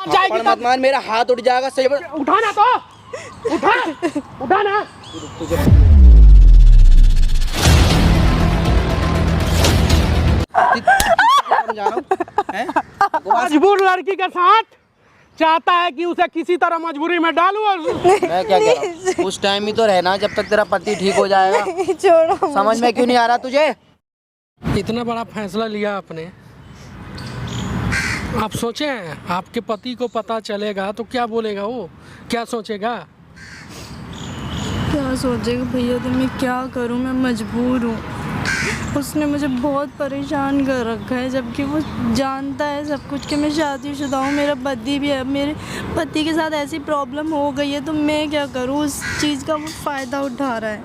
थप्पड़ मत मार, मेरा हाथ उठ जाएगा। सही उठा ना तो उठा ना। मजबूर लड़की के साथ चाहता है कि उसे किसी तरह मजबूरी में डालूं। और मैं क्या कह रहा हूँ, उस टाइम ही तो रहना जब तक तेरा पति ठीक हो जाएगा। छोड़ो, समझ में क्यों नहीं आ रहा तुझे? इतना बड़ा फैसला लिया आपने, आप सोचे हैं आपके पति को पता चलेगा तो क्या बोलेगा, वो क्या सोचेगा? क्या सोचेगा भैया, तो मैं क्या करूं, मैं मजबूर हूँ। उसने मुझे बहुत परेशान कर रखा है, जबकि वो जानता है सब कुछ कि मैं शादीशुदा हूँ, मेरा पति भी है। मेरे पति के साथ ऐसी प्रॉब्लम हो गई है तो मैं क्या करूँ, उस चीज़ का वो फ़ायदा उठा रहा है।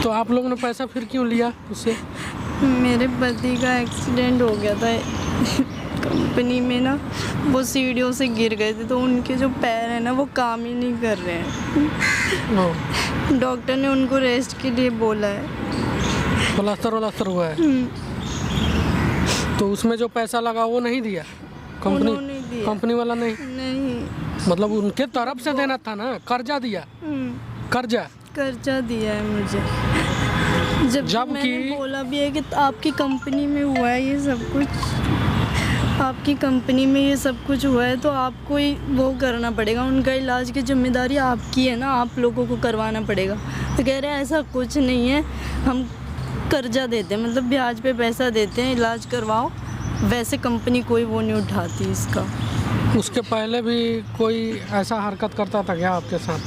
तो आप लोगों ने पैसा फिर क्यों लिया उससे? मेरे पति का एक्सीडेंट हो गया था कंपनी में ना, वो सीढ़ियों से गिर गए थे तो उनके जो पैर हैं ना वो काम ही नहीं कर रहे हैं। डॉक्टर ने उनको रेस्ट के लिए बोला है। प्लास्टर हुआ है? तो उसमें जो पैसा लगा वो नहीं दिया कंपनी? कंपनी वाला नहीं। मतलब उनके तरफ से देना था ना, कर्जा दिया? कर्जा दिया है मुझे, जब मैंने बोला भी है कि आपकी कंपनी में हुआ है ये सब कुछ, आपकी कंपनी में ये सब कुछ हुआ है तो आपको ही वो करना पड़ेगा, उनका इलाज की जिम्मेदारी आपकी है ना, आप लोगों को करवाना पड़ेगा। तो कह रहे हैं ऐसा कुछ नहीं है, हम कर्जा देते हैं, मतलब ब्याज पे पैसा देते हैं, इलाज करवाओ। वैसे कंपनी कोई वो नहीं उठाती इसका। उसके पहले भी कोई ऐसा हरकत करता था क्या आपके साथ?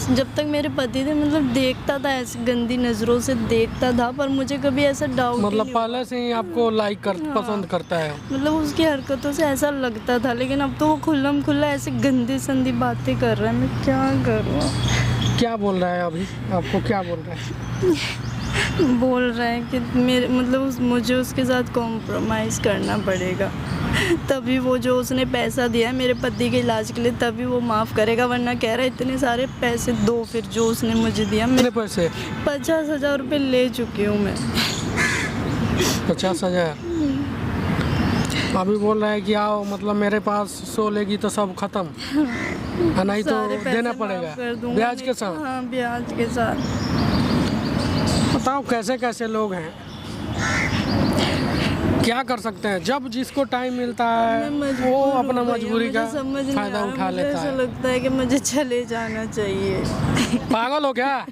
जब तक मेरे पति थे, मतलब देखता था, ऐसी गंदी नज़रों से देखता था, पर मुझे कभी ऐसा डाउट मतलब पहले से ही आपको पसंद करता है? मतलब उसकी हरकतों से ऐसा लगता था, लेकिन अब तो वो खुल्लम खुल्ला ऐसे गंदी संदी बातें कर रहा है। मैं क्या करूँ? क्या बोल रहा है अभी आपको? क्या बोल रहा है? बोल रहा है कि मेरे मतलब मुझे उसके साथ कॉम्प्रोमाइज़ करना पड़ेगा, तभी वो जो उसने पैसा दिया है मेरे पति के इलाज के लिए तभी वो माफ़ करेगा, वरना कह रहा है इतने सारे पैसे दो फिर जो उसने मुझे दिया। कितने पैसे? 50,000 रुपये ले चुकी हूँ मैं। 50,000? अभी बोल रहा है कि आओ, मतलब मेरे पास 100 लेगी तो सब खत्म, नहीं तो देना पड़ेगा ब्याज के साथ? हाँ, ब्याज के साथ। बताओ कैसे कैसे लोग हैं, क्या कर सकते हैं? जब जिसको टाइम मिलता है वो अपना मजबूरी का फायदा उठा लेता है। ऐसा लगता है कि मुझे चले जाना चाहिए। पागल हो क्या?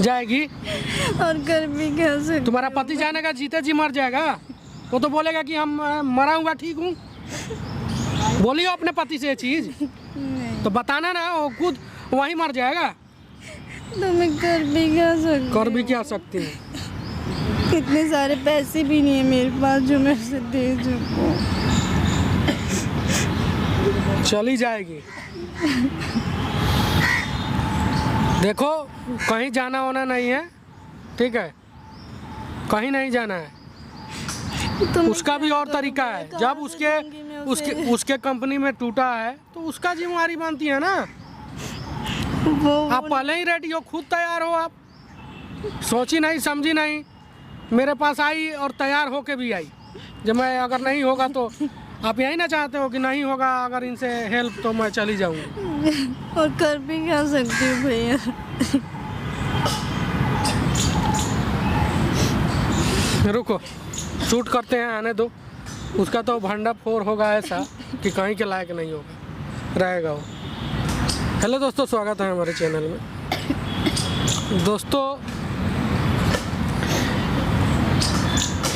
जाएगी और कर भी क्या सकते? तुम्हारा पति जाने का, जीते जी मर जाएगा। वो तो बोलेगा कि हम मरा हुआ ठीक हूँ। बोलियो अपने पति से ये चीज, तो बताना ना, वो खुद वहीं मर जाएगा। तो मैं कर भी क्या सकती हूँ? इतने सारे पैसे भी नहीं है मेरे पास जो मैं उसे दे सकूं। चली जाएगी। देखो कहीं जाना होना नहीं है, ठीक है? कहीं नहीं जाना है। तो उसका भी और तरीका है, जब उसके कंपनी में टूटा है तो उसका जिम्मेदारी बनती है ना। आप पहले ही रेडी हो, खुद तैयार हो, आप सोची नहीं समझी नहीं, मेरे पास आई और तैयार होके भी आई। जब मैं अगर नहीं होगा तो आप यही ना चाहते हो कि नहीं होगा अगर इनसे हेल्प तो मैं चली जाऊंगी। और कर भी क्या सकती हूँ भैया? रुको, शूट करते हैं, आने दो। उसका तो भंडा फोड़ होगा ऐसा कि कहीं के लायक नहीं होगा, रहेगा वो। हेलो दोस्तों, स्वागत है हमारे चैनल में। दोस्तों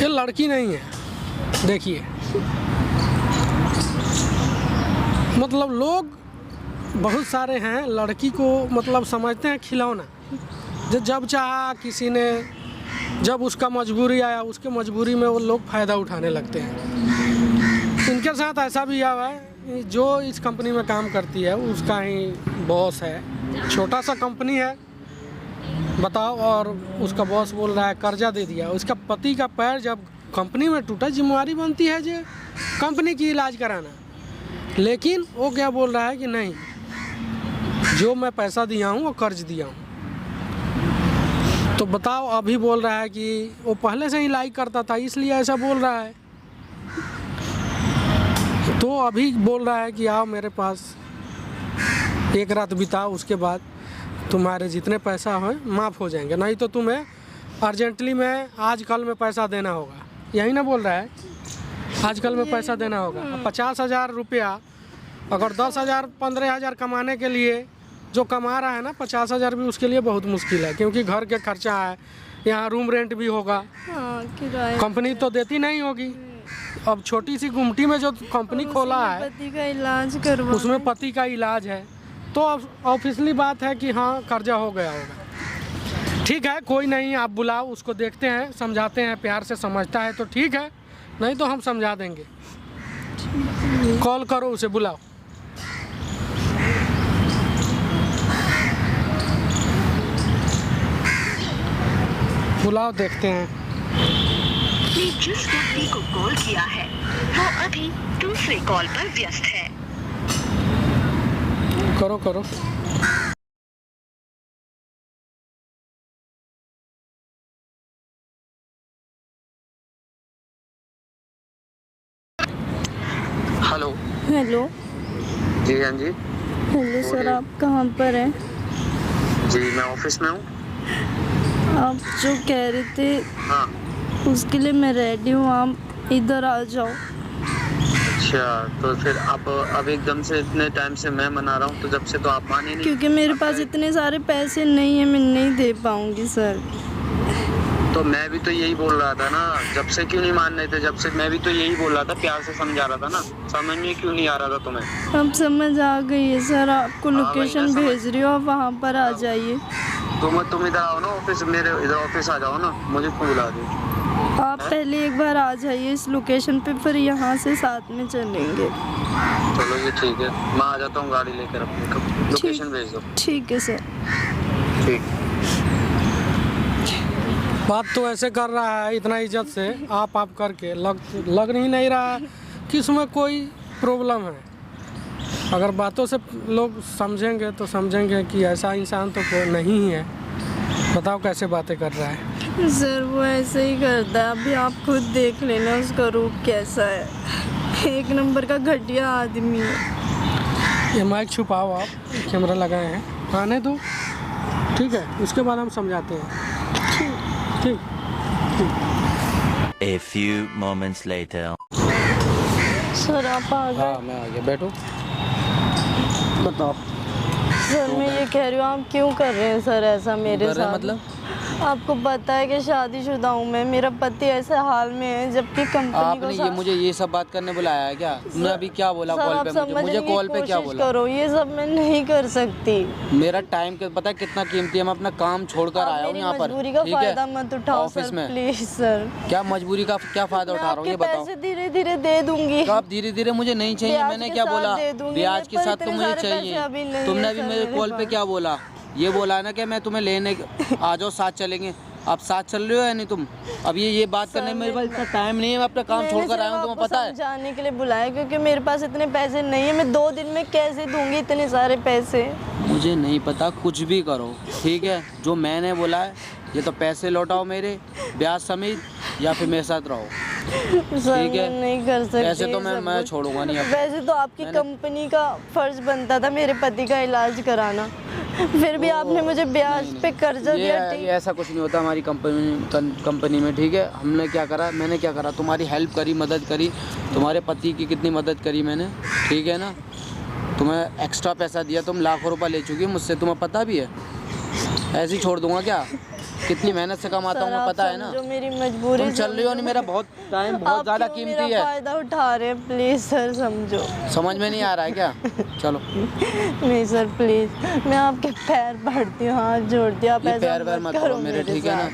ये लड़की नहीं है, देखिए, मतलब लोग बहुत सारे हैं लड़की को मतलब समझते हैं खिलौना, जब चाहा किसी ने, जब उसका मजबूरी आया उसके मजबूरी में वो लोग फ़ायदा उठाने लगते हैं। इनके साथ ऐसा भी हुआ है, जो इस कंपनी में काम करती है उसका ही बॉस है, छोटा सा कंपनी है बताओ, और उसका बॉस बोल रहा है कर्जा दे दिया। उसका पति का पैर जब कंपनी में टूटा, जिम्मेदारी बनती है जो कंपनी की इलाज कराना, लेकिन वो क्या बोल रहा है कि नहीं, जो मैं पैसा दिया हूँ वो कर्ज दिया हूँ। तो बताओ, अभी बोल रहा है कि वो पहले से ही लाइक करता था इसलिए ऐसा बोल रहा है। तो अभी बोल रहा है कि आओ मेरे पास, एक रात बिताओ, उसके बाद तुम्हारे जितने पैसा हो माफ़ हो जाएंगे, नहीं तो तुम्हें अर्जेंटली में आज कल में पैसा देना होगा। यही ना बोल रहा है, आजकल में पैसा देना होगा। 50,000 रुपया अगर 10,000 15,000 कमाने के लिए जो कमा रहा है ना, 50,000 भी उसके लिए बहुत मुश्किल है, क्योंकि घर के खर्चा है, यहाँ रूम रेंट भी होगा, कंपनी तो देती नहीं होगी। अब छोटी सी गुमटी में जो कंपनी खोला है पति का इलाज करवा, उसमें पति का इलाज है, तो अब ऑफिशियली बात है कि हाँ कर्जा हो गया होगा। ठीक है, कोई नहीं, आप बुलाओ उसको, देखते हैं, समझाते हैं, प्यार से समझता है तो ठीक है, नहीं तो हम समझा देंगे। कॉल करो उसे, बुलाओ। बुलाओ, देखते हैं। आपने जिस व्यक्ति को कॉल किया है वो अभी दूसरे कॉल पर व्यस्त है। करो करो। हेलो। हेलो। जी हाँ जी। हेलो सर, आप कहाँ पर हैं? जी मैं ऑफिस में हूँ। आप जो कह रहे थे हाँ। उसके लिए मैं रेडी हूँ, आप इधर आ जाओ। अच्छा, तो फिर आप अब एकदम से इतने टाइम से मैं मना रहा हूँ, तो जब से तो आप माने नहीं। क्योंकि मेरे पास इतने सारे पैसे नहीं है, मैं नहीं दे पाऊंगी सर। तो मैं भी तो यही बोल रहा था ना, जब से क्यों नहीं मान रहे थे? जब से मैं भी तो यही बोल रहा था, प्यार से समझा रहा था ना, समझ में क्यों नहीं आ रहा था तुम्हें? अब समझ आ गई है सर, आपको हाँ, लोकेशन वही ना, भेज रही हो, आप वहाँ पर आ जाइए। तुम इधर आओ ना ऑफिस, मेरे इधर ऑफिस आ जाओ ना, मुझे क्यों बुला रहे हो? आप पहले एक बार आ जाइए इस लोकेशन पे, फिर यहाँ से साथ में चलेंगे। चलो ये ठीक है, मैं आ जाता हूँ गाड़ी लेकर अपनी, लोकेशन भेज दो। ठीक है सर। ठीक। बात तो ऐसे कर रहा है इतना इज्जत से, आप करके लग नहीं रहा कि इसमें कोई प्रॉब्लम है। अगर बातों से लोग समझेंगे तो समझेंगे कि ऐसा इंसान तो कोई नहीं है। बताओ कैसे बातें कर रहा है सर। वो ऐसे ही करता है, अभी आप खुद देख लेना उसका रूप कैसा है, एक नंबर का घटिया आदमी है। ये माइक छुपाओ, आप कैमरा लगाए हैं, आने दो, ठीक है, उसके बाद हम समझाते हैं। ठीक। A few moments later. Sir आप आ गए? हाँ मैं आ गया, बैठो। बताओ। सर मैं ये कह रही हूँ, आप क्यों कर रहे हैं सर ऐसा मेरे साथ? मतलब आपको पता है कि शादीशुदा हूँ मैं, मेरा पति ऐसे हाल में है, जबकि कंपनी आपने ये मुझे ये सब बात करने बुलाया है क्या? तुमने अभी क्या बोला कॉल पे? मुझे कॉल पे क्या बोला? करो, ये सब मैं नहीं कर सकती। मेरा टाइम पता है कितना कीमती है, मैं अपना काम छोड़कर आया हूँ यहाँ पर, मजबूरी का ठीक फायदा है? ऑफिस में ऑफिस में प्लीज सर। क्या मजबूरी का क्या फायदा उठा रहा हूँ ये बताओ? पैसे धीरे धीरे दे दूंगी। तो आप धीरे धीरे मुझे नहीं चाहिए, मैंने क्या बोला? ब्याज के साथ तो मुझे चाहिए। तुमने अभी मेरे कॉल पे क्या बोला? ये बोला ना कि मैं तुम्हें लेने आ जाओ, साथ चलेंगे। आप साथ चल रहे हो या नहीं तुम? अब ये बात करने में मेरे पास इतना टाइम नहीं है, मैं अपना काम छोड़कर आया हूँ, तुम्हें पता है? जाने के लिए बुलाया क्योंकि मेरे पास इतने पैसे नहीं है, मैं 2 दिन में कैसे दूंगी इतने सारे पैसे? मुझे नहीं पता, कुछ भी करो, ठीक है? जो मैंने बोला है, ये तो पैसे लौटाओ मेरे ब्याज समेत, या फिर मेरे साथ रहो, ठीक है? नहीं कर सकती। वैसे तो मैं छोड़ूंगा नहीं। वैसे तो आपकी कंपनी का फर्ज बनता था मेरे पति का इलाज कराना, फिर भी आपने मुझे ब्याज पे कर्जा दिया। ये ऐसा कुछ नहीं होता हमारी कंपनी में, ठीक है? हमने क्या करा, मैंने क्या करा, तुम्हारी हेल्प करी, मदद करी, तुम्हारे पति की कितनी मदद करी मैंने, ठीक है ना? तुम्हें एक्स्ट्रा पैसा दिया, तुम लाखों रुपए ले चुकी मुझसे, तुम्हें पता भी है? ऐसे ही छोड़ दूंगा क्या? कितनी मेहनत से कमाता हूँ, पता है ना? जो मेरी मजबूरी तुम चल रही हो नहीं, मेरा बहुत टाइम बहुत ज़्यादा कीमती है। फायदा उठा रहे हैं, प्लीज सर समझो। समझ में नहीं आ रहा है क्या? चलो। नहीं सर प्लीज, मैं आपके पैर पड़ती हूँ, हाथ जोड़ती हूँ, आप ऐसा पैर वैर मत करो मेरे, ठीक है ना?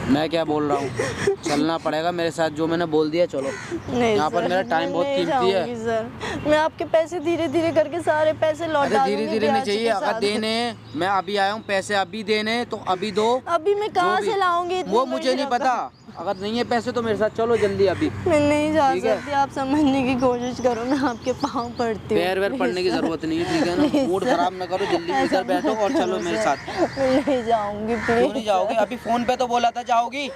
मैं क्या बोल रहा हूँ, चलना पड़ेगा मेरे साथ, जो मैंने बोल दिया चलो। नहीं यहाँ पर मेरा टाइम बहुत कीमती है सर। मैं आपके पैसे धीरे धीरे करके सारे पैसे लौटा दूंगी। धीरे धीरे नहीं चाहिए, अगर देने हैं, मैं अभी आया हूँ, पैसे अभी देने तो अभी दो। अभी मैं कहाँ से लाऊंगी? वो मुझे नहीं पता, अगर नहीं है पैसे तो मेरे साथ चलो जल्दी अभी। मैं नहीं जा सकती, आप समझने की कोशिश करो, मैं आपके पाँव पड़ती हूँ। पैर वैर पड़ने की जरूरत नहीं है, ठीक है ना? मूड खराब ना करो, जल्दी इधर बैठो और चलो मेरे साथ। मैं नहीं जाऊंगी, क्यों प्लीज। नहीं जाओगी? अभी फोन पे तो बोला था जाओगी।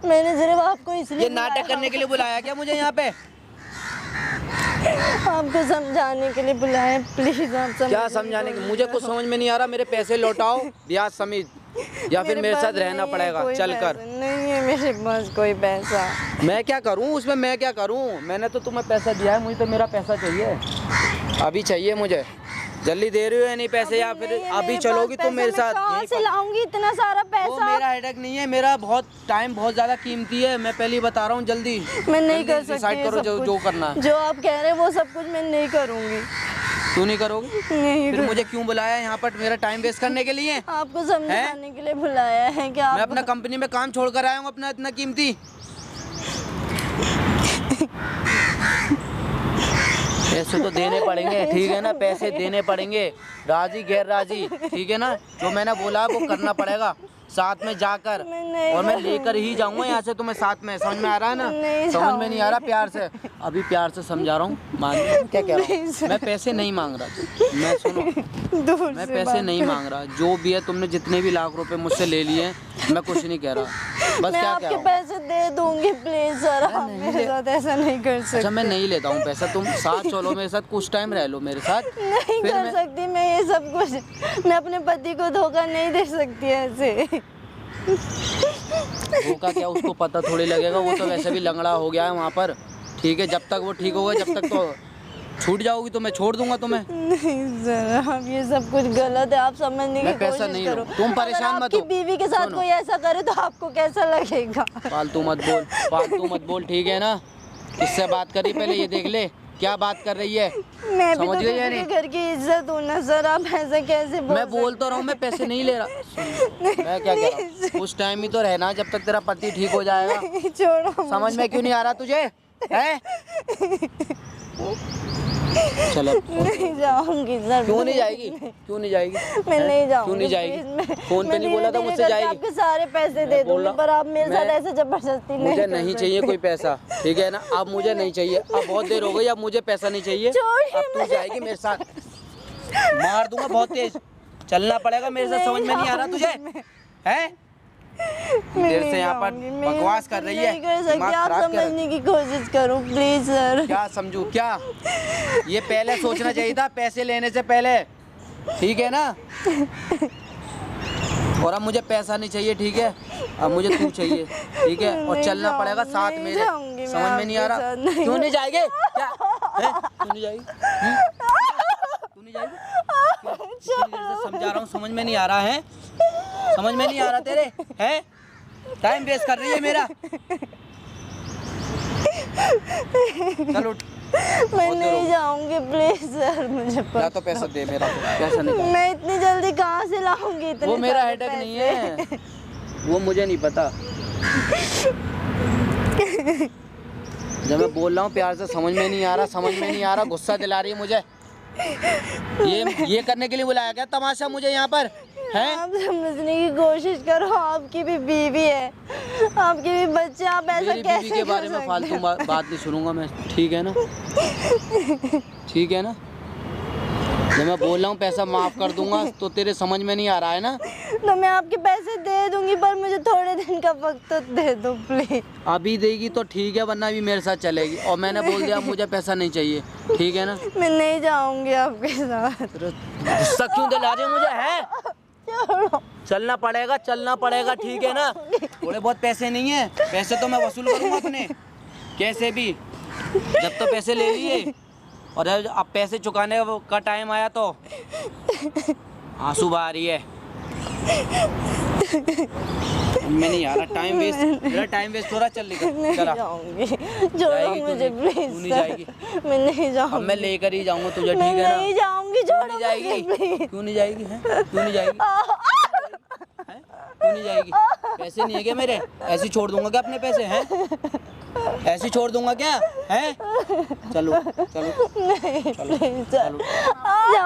मैंने सिर्फ आपको इसलिए ये नाटक करने के लिए बुलाया क्या मुझे यहाँ पे? आप आपको समझाने के लिए बुलाया, प्लीज आप समझ। क्या समझाने की, मुझे कुछ समझ में नहीं आ रहा। मेरे पैसे लौटाओ ब्याज समेत, या फिर मेरे साथ रहना पड़ेगा चल कर। नहीं है मेरे पास कोई पैसा। मैं क्या करूं उसमें, मैं क्या करूं? मैंने तो तुम्हें पैसा दिया है, मुझे तो मेरा पैसा चाहिए, अभी चाहिए मुझे। जल्दी दे रही हो या नहीं पैसे, या फिर अभी चलोगी तुम मेरे साथ? कहाँ से लाऊंगी इतना सारा वो पैसा? मेरा हेडेक नहीं है, मेरा बहुत टाइम बहुत ज्यादा कीमती है, मैं पहले ही बता रहा हूँ। जल्दी मैं नहीं कर डिसाइड सकती करो जो करना है। जो आप कह रहे हैं वो सब कुछ मैं नहीं करूंगी। क्यों नहीं करोगी? नहीं फिर मुझे क्यों बुलाया यहाँ पर, मेरा टाइम वेस्ट करने के लिए? आपको समझाने के लिए बुलाया है कि आप मैं अपना कंपनी में काम छोड़ कर आया हूँ अपना इतना कीमती। पैसे तो देने पड़ेंगे, ठीक है ना, पैसे देने पड़ेंगे, राजी गैर राजी, ठीक है ना। जो मैंने बोला वो करना पड़ेगा साथ में जाकर, और मैं लेकर ही जाऊंगा यहाँ से तुम्हें साथ में। समझ में आ रहा है ना? समझ में नहीं आ रहा? प्यार से, अभी प्यार से समझा रहा हूँ, मान क्या कह रहा हूँ। मैं पैसे नहीं मांग रहा, मैं सुनो, मैं पैसे नहीं मांग रहा। जो भी है तुमने जितने भी लाख रुपए मुझसे ले लिए हैं, मैं कुछ नहीं कह रहा, बस मैं क्या आपके कह रहा हूँ। पैसे दे दूंगी प्लीज सर, आप मेरे साथ ऐसा नहीं कर सकते। अच्छा मैं नहीं लेता हूँ पैसा, तुम साथ चलो मेरे साथ, कुछ टाइम रह लो मेरे साथ। नहीं फिर कर सकती मैं ये सब कुछ, मैं अपने पति को धोखा नहीं दे सकती ऐसे। धोखा क्या, उसको पता थोड़ी लगेगा, वो तो वैसे भी लंगड़ा हो गया है वहाँ पर, ठीक है। जब तक वो ठीक होगा, जब तक तो छूट जाओगी तो मैं छोड़ दूंगा तुम्हें। नहीं सर, आप ये सब कुछ गलत है, आप समझने की मैं पैसा कोशिश नहीं करो। लूँ, तुम परेशान मत आपकी हो। बीवी के साथ सुनो। कोई ऐसा करे तो आपको कैसा लगेगा? फालतू मत बोल, फालतू मत बोल, ठीक है ना। किससे बात करी पहले ये देख ले, क्या बात कर रही है। मैं भी समझ तो गई या किसी नहीं? के घर की इज्जत हूँ ना सर, आप ऐसा कैसे बोल मैं बोल तो रहा हूँ मैं पैसे नहीं ले रहा। मैं क्या कह रहा हूँ, उस टाइम ही तो रहना जब तक तेरा पति ठीक हो जाएगा। सकती? छोड़ो समझ में क्यों नहीं आ रहा तुझे, है? चलो नहीं जाऊंगी सर। क्यों नहीं जाएगी, क्यों नहीं जाएगी, मैं नहीं जाऊंगी, क्यों नहीं जाएगी? प्लीज, मैं- फोन पे मैं नहीं बोला था धीरे-धीरे मुझसे करके जाएगी? आपके सारे पैसे दे मैं बोल दूंगी, रहा- पर आप मेरे साथ मैं- ऐसे जबरदस्ती नहीं मुझे कर नहीं सकते। चाहिए कोई पैसा, ठीक है ना। अब मुझे नहीं चाहिए, अब बहुत देर हो गई, अब मुझे पैसा नहीं चाहिए। छोड़िए अब तू जाएगी मेरे साथ, मार दूंगा बहुत तेज, चलना पड़ेगा मेरे साथ। समझ में नहीं आ रहा तुझे, है? देर से यहाँ पर बकवास कर रही है, नहीं कर सकती, दिमाग आप खराब कर रही है। समझने की कोशिश करो प्लीज सर। क्या समझू, क्या ये पहले सोचना चाहिए था, पैसे लेने से पहले, ठीक है ना। और अब मुझे पैसा नहीं चाहिए, ठीक है, अब मुझे तू चाहिए, ठीक है। और नहीं चलना पड़ेगा साथ नहीं मेरे। जाऊंगी मैं समझ में नहीं आ आपके रहा, साथ, नहीं क्यों नहीं जाएगी, क्या है? क्यों नहीं जाएगी, क्यों नहीं जाएगी? इतनी देर से समझा रहा हूँ, समझ में नहीं आ रहा है, समझ में नहीं आ रहा तेरे, है? टाइम वेस्ट कर रही है मेरा। चल उठ, मैं नहीं जाऊंगी प्लीज सर, मुझे या तो पैसा दे मेरा, पैसा नहीं। मैं इतनी जल्दी कहाँ से लाऊंगी इतने वो मेरा सारे हेडेक पैसे? नहीं है, वो मुझे नहीं पता। जब मैं बोल रहा हूँ प्यार से, समझ में नहीं आ रहा, समझ में नहीं आ रहा, गुस्सा दिला रही है मुझे। ये करने के लिए बुलाया क्या तमाशा मुझे यहाँ पर, है? आप समझने की कोशिश करो, आपकी भी बीवी है, आपके भी बच्चे, आप ऐसा मेरी कैसे बीवी के बारे में फालतू बात नहीं सुनूंगा मैं, ठीक है ना, ठीक है ना। जब मैं बोल रहा हूँ पैसा माफ कर दूंगा, तो तेरे समझ में नहीं आ रहा है ना। तो मैं आपके पैसे दे दूंगी, पर मुझे थोड़े दिन का वक्त तो दे दो प्लीज। अभी देगी तो ठीक है, वरना भी मेरे साथ चलेगी। और मैंने बोल दिया मुझे पैसा नहीं चाहिए, ठीक है ना। मैं नहीं जाऊंगी आपके साथ। गुस्सा क्यों दिला रही हो मुझे, है? चलना पड़ेगा, चलना पड़ेगा, ठीक है ना। थोड़े बहुत पैसे नहीं है, पैसे तो मैं वसूल करूंगा अपने कैसे भी, जब तो पैसे ले लिए। और अब पैसे चुकाने का टाइम आया तो आंसू बहा रही है। मैं नहीं आ रहा, टाइम वेस्ट, मेरा टाइम वेस्ट हो रहा। चल निकल, नहीं चला। जाऊंगी, छोड़ो जाएगी क्यों मुझे नहीं? प्लीज क्यों नहीं सर। जाएगी? मैं नहीं अब जाऊंगी, मैं लेकर ही जाऊंगा तुझे, ठीक मैं है ना। नहीं जाऊंगी, क्यों छोड़ो नहीं जाएगी, मुझे प्लीज। क्यों नहीं जाएगी, है? क्यों नहीं जाएगी, हैं? क्यों नहीं जाएगी? पैसे नहीं है क्या मेरे, ऐसे छोड़ दूंगा क्या अपने पैसे, हैं? ऐसे छोड़ दूंगा क्या, हैं? चलो चलो चलो चलो।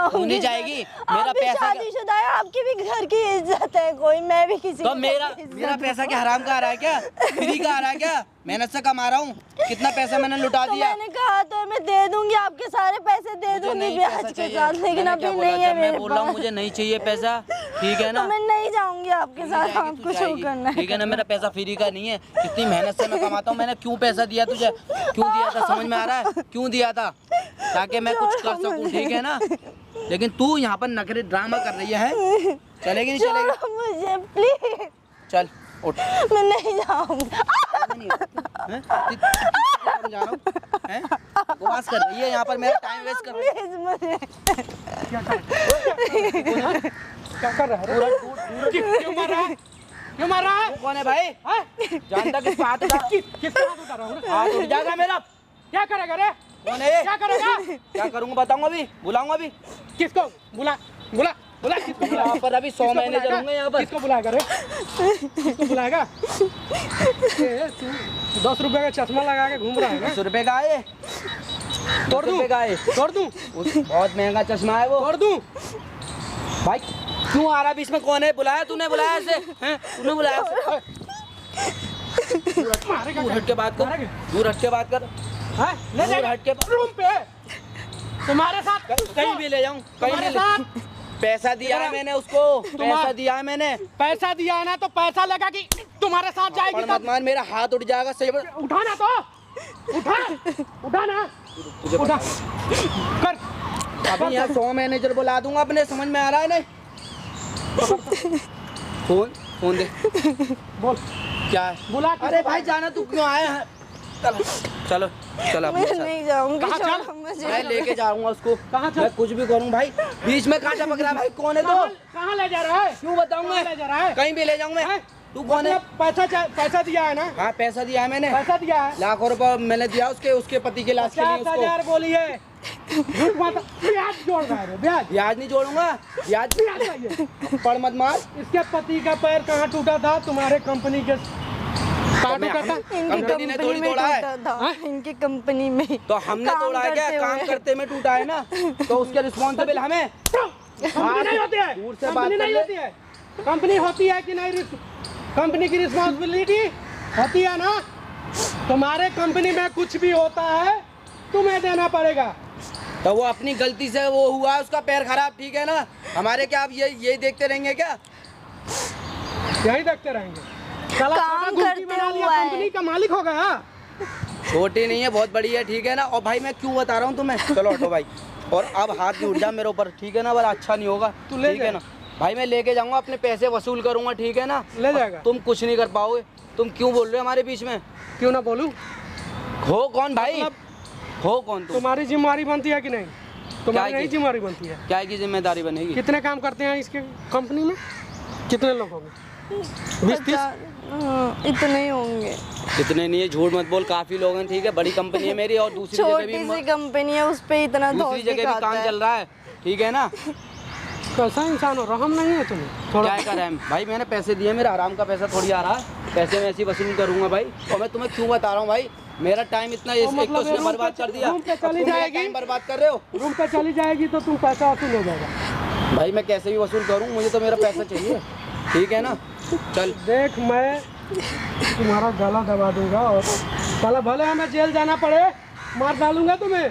क्यों नहीं जाएगी, मेरा पैसा क्या- शादीशुदा है, आपकी भी घर की इज्जत है कोई, मैं भी किसी तो की मेरा इज्जत मेरा पैसा क्या हराम का आ रहा है क्या, फ्री का आ रहा है क्या? मेहनत से कमा रहा हूँ, कितना पैसा मैंने लुटा तो दिया। मैंने कहा तो मैं दे दूंगी, आपके सारे पैसे दे मुझे दूंगी नहीं ब्याज पैसा के चाहिए। साथ, लेकिन मैंने अभी क्या बोला? नहीं है जब मैं मेरे बोल रहा हूँ पास। मुझे नहीं चाहिए पैसा, ठीक है ना? तो मैं नहीं जाऊंगी आपके साथ, आपको शो करना है। ठीक है ना? मेरा पैसा फ्री का नहीं है, कितनी मेहनत से मैं कमाता हूँ। मैंने क्यों पैसा दिया तुझे, क्यों दिया था, समझ में आ रहा है? क्यों दिया था? ताकि मैं कुछ कर सकूँ, ठीक है ना? लेकिन तू यहाँ पर नखरे ड्रामा कर रही है, चलेगी नहीं चलेगी? छोड़ो मुझे प्लीज, चल उठ। मैं नहीं जाऊंगी। बकवास कर रही है यहाँ पर, मेरा टाइम वेस्ट कर रही है। प्लीज मुझे, क्या कर रहा है? क्यों मार रहा है? क्यों मार रहा है? कौन है भाई? जानता किसको हाथ उठा? किसका हाथ उठा रहा हूँ? हाथ उठ जाएगा मेरा। क्या करेगा रे? कौन है ये? क्या करेगा? क्या करूँगा बताऊंगा अभी, बुलाऊंगा अभी। किसको बुला बुला बुला? किसको यहाँ बुलाएगा? पर अभी 100 मैनेजर होंगे यहाँ पर। किसको बुलाएगा रे? किसको बुलाएगा? तू 10 रुपए का चश्मा लगा के घूम रहा है ना? 10 रुपए का है, तोड़ दूं? तोड़ दूं? बहुत महंगा चश्मा है वो। तोड़ दूं? भाई क्यों आ रहा है इसमें? कौन है? बुलाया तूने? बुलाया ऐसे हैं? तूने बुलाया? दूर हट के बात कर, दूर हट के बात कर। हाँ? ले दूर जाएगा हट के रूम पे तुम्हारे साथ, कहीं भी ले जाऊं, कहीं भी तुम्हारे ले। साथ पैसा दिया है मैंने उसको, पैसा दिया है मैंने। पैसा दिया है ना, तो पैसा लगा कि तुम्हारे साथ जाएगी। मत मान, मेरा हाथ उठ जाएगा। सही उठा ना, तो उठा ना, उठा कर। अभी यहाँ 100 मैनेजर बुला दूंगा अपने, समझ में आ रहा है? नहीं फोन फोन दे। बोल क्या है? बुला। अरे भाई जाना, तू क्यों आया है? चलो चलो चलो अपने मैं साथ। नहीं जाऊंगी, कहाँ चल? छोड़ो मुझे। मैं लेके जाऊंगा उसको। कहाँ चल? मैं कुछ भी करूँ भाई, बीच में कहाँ टपक रहा है भाई? कौन है तो? कहाँ ले जा रहा है? क्यों बताऊँ कहाँ ले जा रहा है? कहीं भी ले जाऊँ मैं। हैं? तू कौन है? मतलब पैसा दिया है ना? हाँ पैसा दिया है मैंने, पैसा दिया है। लाखों रुपए मैंने दिया उसके पति के इलाज के लिए 50,000 उसको। बोलिए। झूठ मत, ब्याज जोड़ रहा है, ब्याज। ब्याज नहीं जोड़ूंगा, ब्याज चाहिए। पड़ मत मार। इसके पति का पैर कहाँ टूटा था? तुम्हारे कंपनी के कहाँ टूटा था? इनकी कंपनी ने कंपनी थोड़ी में तोड़ा है। टूटा था, इनकी कंपनी में। तो हमने काम तोड़ा है क्या? करते काम हुए। करते में टूटा है ना, तो उसके रिस्पॉन्सिबल हमें। कंपनी नहीं होती है, दूर से बात कंपनी कर नहीं ले। होती है, कंपनी होती है कि नहीं? कंपनी की रिस्पॉन्सिबिलिटी होती है ना? तुम्हारे कंपनी में कुछ भी होता है तुम्हें देना पड़ेगा। तो वो अपनी गलती से वो हुआ, उसका पैर खराब, ठीक है ना? हमारे क्या आप यही देखते रहेंगे क्या? यही देखते रहेंगे। साला काम छोटा गुमटी करते बना लिया, हुआ है। कंपनी का मालिक हो गया। छोटी नहीं है, बहुत बड़ी है, ठीक है ना? और भाई मैं क्यों बता रहा हूँ तुम्हें, चलो हटो भाई। और अब हाथ नहीं उठ जा मेरे ऊपर, ठीक है ना? बड़ा अच्छा नहीं होगा, तू ले ठीक है जा। ना? भाई मैं लेके जाऊंगा, अपने पैसे वसूल करूंगा, ठीक है ना? ले जाएगा। तुम कुछ नहीं कर पाओगे। तुम क्यों बोल रहे हो हमारे बीच में? क्यों ना बोलूं? हो कौन भाई? मतलब हो कौन तुम? तुम्हारी जिम्मेदारी बनती है कि नहीं? तुम्हारी क्या नहीं की? जिम्मेदारी बनती है। क्या की जिम्मेदारी बनेगी? कितने काम करते हैं इसके कंपनी में? कितने लोग होंगे? 20-30? हाँ, इतने ही होंगे। इतने नहीं है, झूठ मत बोल, काफी लोग हैं, ठीक है? बड़ी कंपनी है मेरी, और दूसरी जगह छोटी सी भी कंपनी है, उस पे इतना दूसरी धौंस जगह भी दिखाता काम है। चल रहा है, ठीक है ना? कैसा इंसान हो, रहम नहीं है तुम्हें थोड़ा? क्या कर रहे हैं भाई? मैंने पैसे दिए, मेरा आराम का पैसा थोड़ी आ रहा है। पैसे मैं ऐसे ही वसूल करूंगा भाई। और मैं तुम्हें क्यों बता रहा हूँ भाई, मेरा टाइम इतना एक तो मतलब उसने रूम बर्बाद पे- कर दिया, रूम पे अब चली तुम मेरा जाएगी। टाइम बर्बाद कर रहे हो। रूम पे चली जाएगी तो तुम पैसा वसूल हो जाएगा। भाई मैं कैसे भी वसूल करूँ, मुझे तो मेरा पैसा चाहिए, ठीक है ना? चल देख, मैं तुम्हारा गला दबा दूंगा, और साला भले हमें जेल जाना पड़े, मार डालूंगा तुम्हें।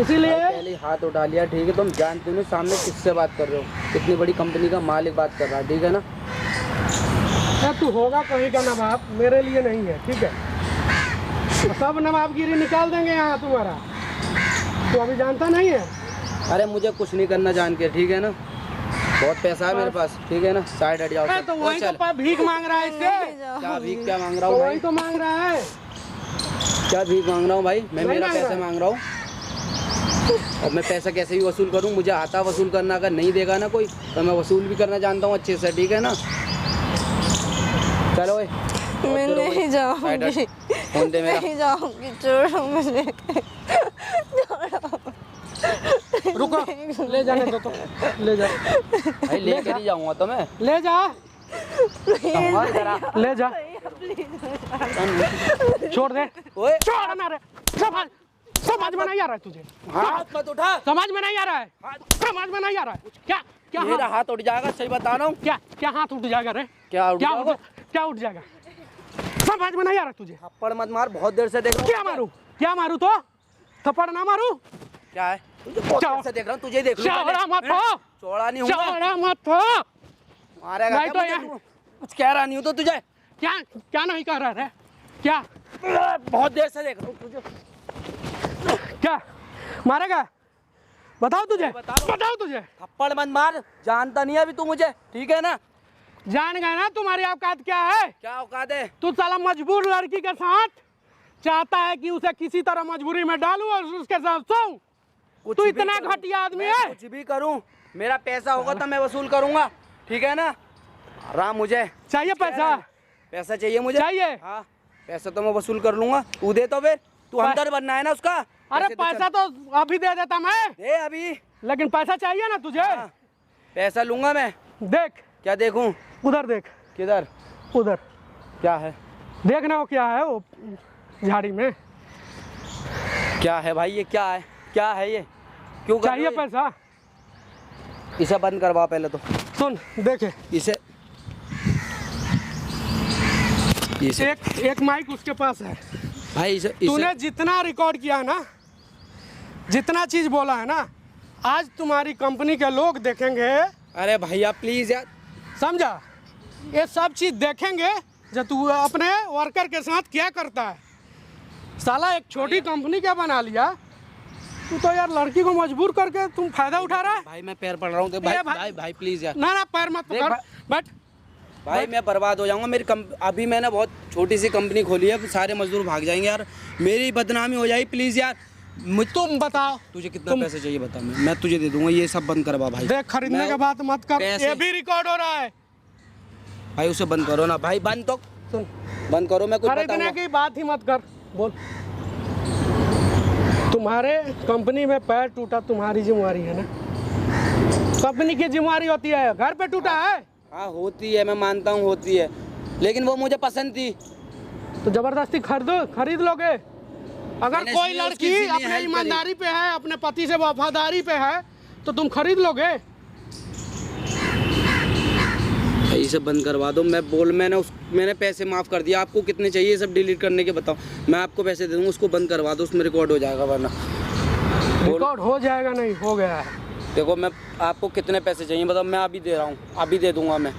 इसीलिए पहले ही हाथ उठा लिया, ठीक है? तुम जानते हो सामने किससे बात कर रहे हो, कितनी बड़ी कंपनी का मालिक बात कर रहा है, ठीक है ना? तू होगा कहीं का नवाब, मेरे लिए नहीं है, ठीक है? सब नवाबगिरी निकाल देंगे यहाँ तुम्हारा। तू अभी जानता नहीं है। अरे मुझे कुछ नहीं करना जान के, ठीक है ना? बहुत पैसा है मेरे पास, ठीक है ना? साइड हट जाओ। तो वही चल। तो भीख मांग रहा है इससे। क्या भीख क्या मांग रहा तो हूँ वही भाई? तो मांग रहा है। क्या भीख मांग रहा हूँ भाई? मैं नहीं मेरा मांग पैसे रहा। मांग रहा हूँ, और मैं पैसा कैसे भी वसूल करूँ, मुझे आता वसूल करना। अगर नहीं देगा ना कोई, तो मैं वसूल भी करना जानता हूँ अच्छे से, ठीक है ना? चलो मैं नहीं जाऊंगी, फोन दे मेरा। नहीं जाऊंगी, छोड़ो मुझे, छोड़ो। रुको, ले जाने दो तो, ले जा, भाई लेकर ही जाऊंगा तो मैं। ले जा, संभाल जरा। ले जा, छोड़ दे, ओए छोड़ ना रे। समझ में नहीं आ रहा है तुझे? हाथ मत उठा, समझ में नहीं आ रहा है? समझ में नहीं आ रहा है? क्या क्या मेरा हाथ उठ जाएगा, सही बता रहा हूँ। क्या क्या हाथ उठ जाएगा रे? क्या उठ क्या जाएगा? क्या उठ जाएगा? समझ में नहीं आ रहा तुझे? थप्पड़ मत मार, बहुत देर से देख रहा हूँ। क्या मारू? क्या मारू? तो थप्पड़ ना मारू? क्या है? तुझे बहुत चौ- देर से देख रहा हूँ, तुझे ही देख लूं पहले। चौड़ा मत हो, चौड़ा नहीं हूँ मैं। चौड़ा मत हो। मारेगा नहीं क्या तो मुझे यार- तू? कुछ कह रहा नहीं हूँ तो तुझे क्या क्या नहीं कह रहा है? क्या बहुत देर से देख रहा हूँ तुझे। क्या मारेगा? बताओ तुझे, बताओ। बताओ तुझे। थप्पड़ मत मार, जानता नहीं है अभी तू मुझे, ठीक है ना? जान गए ना तुम्हारी औकात क्या है? क्या औकात है? तू साला मजबूर लड़की के साथ चाहता है कि उसे किसी तरह मजबूरी में डालूं और उसके साथ सोऊं। कुछ तू भी इतना करूं, घटिया आदमी मैं है। कुछ भी करूं, मेरा पैसा होगा तो मैं वसूल करूंगा, ठीक है ना? राम मुझे चाहिए पैसा? पैसा चाहिए मुझे। चाहिए? हाँ, पैसा तो मैं वसूल कर लूंगा, तू दे तो फिर। तू हमदर्द बनना है ना उसका। अरे पैसे तो पैसा तो अभी दे देता मैं, दे अभी। लेकिन पैसा चाहिए ना तुझे। हाँ, पैसा लूंगा मैं। देख क्या देखूं? उधर देख, किधर? उधर क्या है? देखना वो क्या है वो झाड़ी में। क्या है भाई ये? क्या है? क्या है ये? क्यों कर रहे चाहिए हो ये? पैसा? इसे बंद करवा पहले तो। सुन देखे, इसे एक माइक उसके पास है। भाई इसे तूने जितना रिकॉर्ड किया है ना, जितना चीज बोला है ना, आज तुम्हारी कंपनी के लोग देखेंगे, अरे भैया प्लीज यार। समझा? ये सब चीज देखेंगे जब तू अपने वर्कर के साथ क्या करता है। साला एक छोटी कंपनी क्या बना लिया तू तो यार। लड़की को मजबूर करके तुम फायदा उठा रहा है। भाई मैं पैर पड़ रहा हूँ, भाई ये भाई- भाई भाई प्लीज यार। ना ना पैर मत देख पकड़, बैठ। भाई मैं बर्बाद हो जाऊंगा। मेरी अभी मैंने बहुत छोटी सी कंपनी खोली है, सारे मजदूर भाग जाएंगे यार, मेरी बदनामी हो जाएगी। प्लीज यार तुम बताओ तुझे कितना पैसे चाहिए बता, मैं तुझे दे दूंगा। ये सब बंद करवा भाई। देख, खरीदने मैं- के बाद मत कर, पैसे- ये भी रिकॉर्ड हो रहा है। भाई उसे बंद करो ना भाई, बंद तो सुन, बंद करो। मैं कुछ खरीदने बताऊंगा। की बात ही मत कर। बोल, तुम्हारे कंपनी में पैर टूटा तुम्हारी जिम्मेवारी है ना? कंपनी की जिम्मेवारी होती है, घर पे टूटा है हाँ होती है, मैं मानता हूँ होती है, लेकिन वो मुझे पसंद थी। तो जबरदस्ती खरीद लोगे। अगर मैंने कोई इसलिए उसकी लड़की इसीलिए अपने help करी। ईमानदारी पे है, अपने पति से वफादारी पे है, तो तुम खरीद लोगे। भाई इसे बंद करवा दो। मैंने पैसे माफ़ कर दिया। आपको कितने चाहिए सब डिलीट करने के बताओ, मैं आपको पैसे दे दूँगा। उसको बंद करवा दो, उसमें रिकॉर्ड हो जाएगा, वरना रिकॉर्ड हो जाएगा? नहीं हो गया है। देखो मैं आपको कितने पैसे चाहिए बताओ, मैं अभी दे रहा हूँ, अभी दे दूंगा मैं।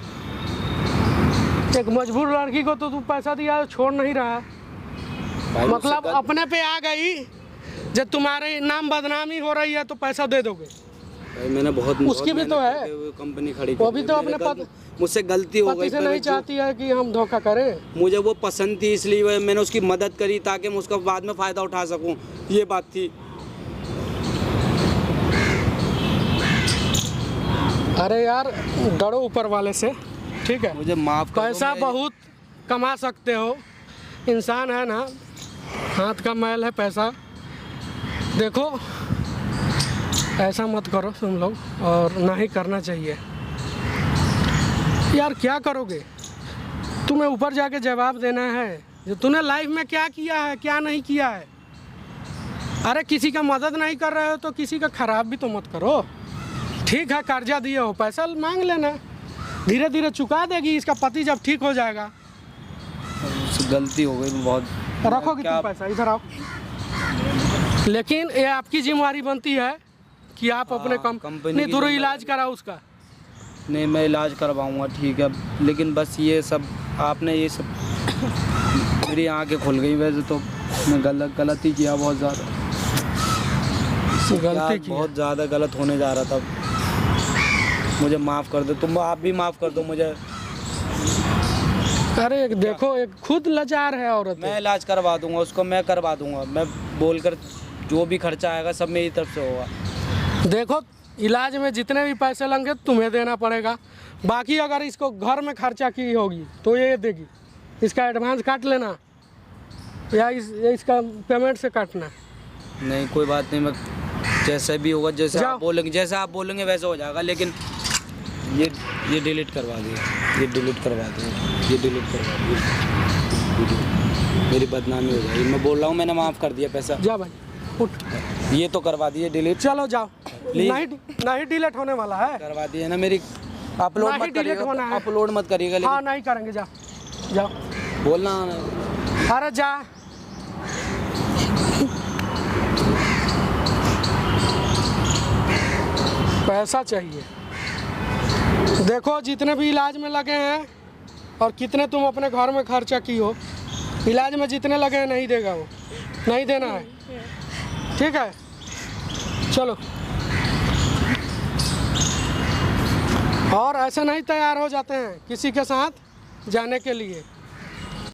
एक मजबूर लड़की को तो तू पैसा दिया, छोड़ नहीं रहा है। भाई मतलब अपने पे आ गई, जब तुम्हारे नाम बदनामी हो रही है तो पैसा दे दोगे। भाई मैंने बहुत उसकी भी तो है। कंपनी खड़ी वो भी की। तो अपने मुझसे गलती हो पति गई। से नहीं चाहती है कि हम धोखा करें। मुझे वो पसंद थी, इसलिए मैंने उसकी मदद करी ताकि मैं उसका बाद में फ़ायदा उठा सकूं, ये बात थी। अरे यार डरो ऊपर वाले से, ठीक है? मुझे माफ़ कर दो। पैसा बहुत कमा सकते हो, इंसान है ना, हाथ का मैल है पैसा। देखो ऐसा मत करो तुम लोग, और ना ही करना चाहिए यार। क्या करोगे? तुम्हें ऊपर जाके जवाब देना है जो तूने लाइफ में क्या किया है, क्या नहीं किया है। अरे किसी का मदद नहीं कर रहे हो तो किसी का खराब भी तो मत करो। ठीक है, कर्जा दिए हो, पैसा मांग लेना, धीरे धीरे चुका देगी इसका पति जब ठीक हो जाएगा। मुझसे गलती हो गई बहुत। रखोगे तुम पैसा, इधर आओ। लेकिन ये आपकी जिम्मेवारी बनती है कि आप अपने कंपनी थ्रू इलाज कराओ उसका। नहीं मैं इलाज करवाऊंगा, ठीक है, लेकिन बस ये सब आपने ये सब मेरी आंखें खुल गई। वैसे तो मैं गलती किया बहुत ज़्यादा, गलती की बहुत ज़्यादा गलत होने जा रहा था। मुझे माफ़ कर दो, तुम आप भी माफ़ कर दो मुझे। अरे एक देखो, एक खुद लाचार है औरत। मैं इलाज करवा दूंगा उसको, मैं करवा दूंगा। मैं बोलकर जो भी खर्चा आएगा सब मेरी तरफ से होगा। देखो इलाज में जितने भी पैसे लगेंगे तुम्हें देना पड़ेगा। बाकी अगर इसको घर में खर्चा की होगी तो ये देगी, इसका एडवांस काट लेना या इसका पेमेंट से काटना। नहीं कोई बात नहीं, मैं जैसे भी होगा, जैसे जाओ। आप बोलेंगे वैसा हो जाएगा। लेकिन ये डिलीट करवा दिए, ये डिलीट करवा दिए, ये डिलीट करवा दिए। मेरी बदनामी हो जाएगी। मैं बोल रहा हूँ मैंने माफ़ कर दिया पैसा। जा भाई उठ, ये तो करवा दिए डिलीट। चलो जाओ। Please। नहीं डिलीट होने वाला है। करवा दिए ना मेरी। अपलोड नहीं, मत delete करिएगा, होना है। अपलोड मत करिएगा। हाँ लेकिन नहीं करेंगे, जाओ। बोलना अरे जा। पैसा चाहिए। देखो जितने भी इलाज में लगे हैं और कितने तुम अपने घर में खर्चा की हो, इलाज में जितने लगे हैं नहीं देगा वो, नहीं देना है, ठीक है? चलो। और ऐसे नहीं तैयार हो जाते हैं किसी के साथ जाने के लिए।